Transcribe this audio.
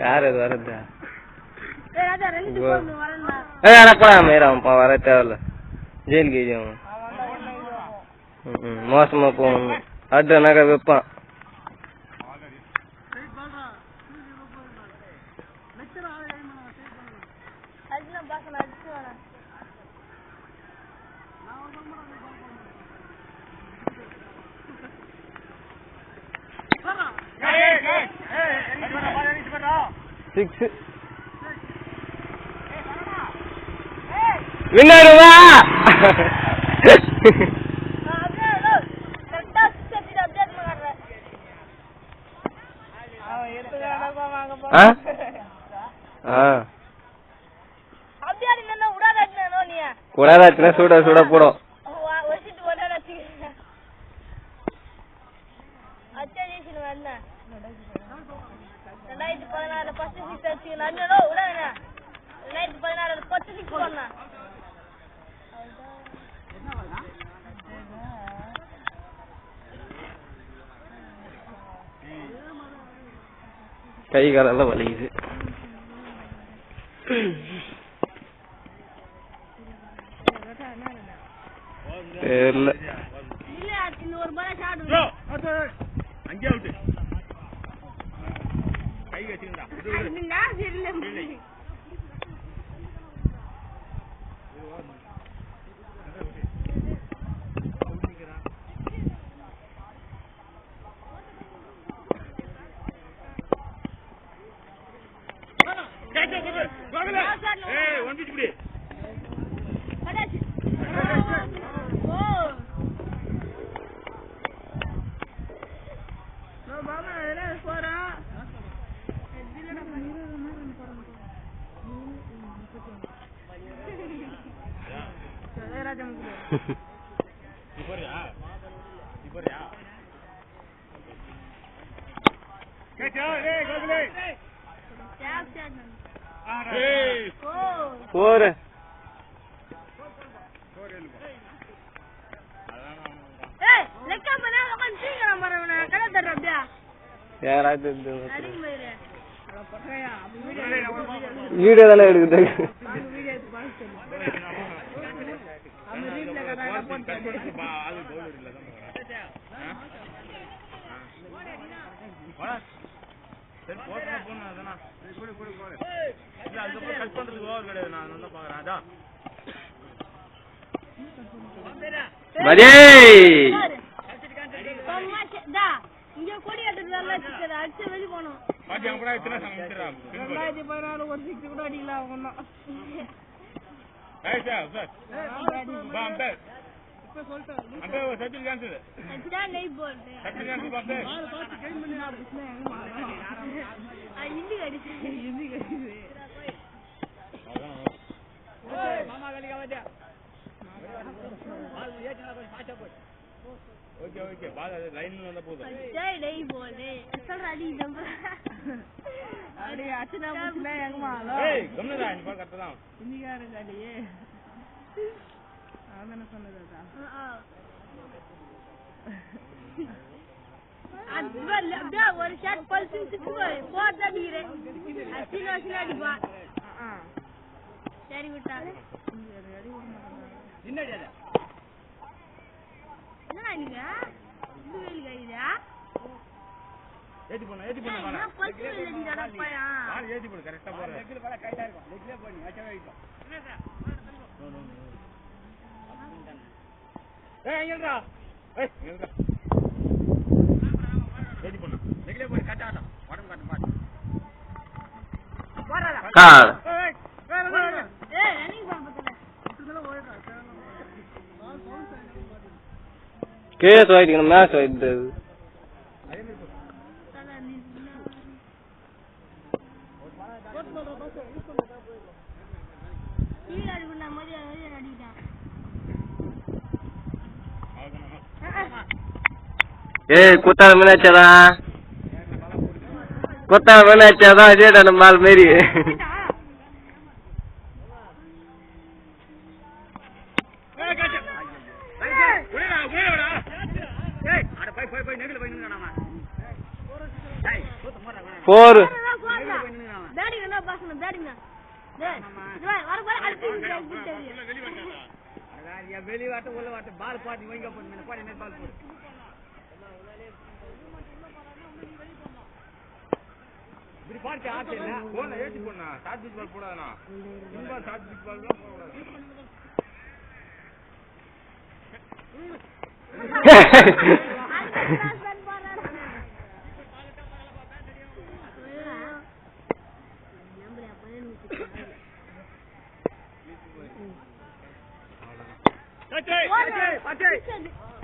யார் அது வரது? வர தேவையில்ல, ஜெயிலுக்கு எழுதிவாங்க. மோசமா போகணும் அடுனாக்கா வைப்பான். வின்னாடுவா கூடாதாச்சுன்னா சூட சூட போடும். கை காலெல்லாம் வலிக்குது. தெரியல போற வீடியோ தானே எடுக்குது. ஒரு ஷாட் பல்ஸ் போட்டா அடிக்கிறேன். அடிப்பா சரி விட்டா என்ன நீங்க இது வேலி கையா ஏத்தி போனா பல்ஸ் இல்ல அடப்பாயா ஆ ஏத்தி போடு கரெக்ட்டா போற லெக்ல போல கைட்டா இருக்கும் லெக்ல போடி அச்சா வைக்கும் என்னடா ஏய் எங்கடா ஏய் எங்கடா ஏத்தி போனா லெக்ல போடி கட்டாடா உடம்பு கட்ட மாட்டே போறடா கா ஏய் ரன்னிங் பண்ணு இதுல ஓடுறா கேஸ் ஆயிடுங்க மேட்ச் ஆயிடுது ஏய் குத்தா மேனாச்சாதான் இதேடா நம்ம மால் மாரி போர் வெளி வாட்ட உள்ள வாட்ட பால் பாட்டி வைங்க போடு பாடி என்ன பால் போடு இப்படி பாட்டு ஆச்சு இல்ல போன ஏத்தி போனா ஷார்ட் பிச் பால் போடாதனா இன்பா ஷார்ட் பிச் பால் தான் போடக்கூடாது Pace!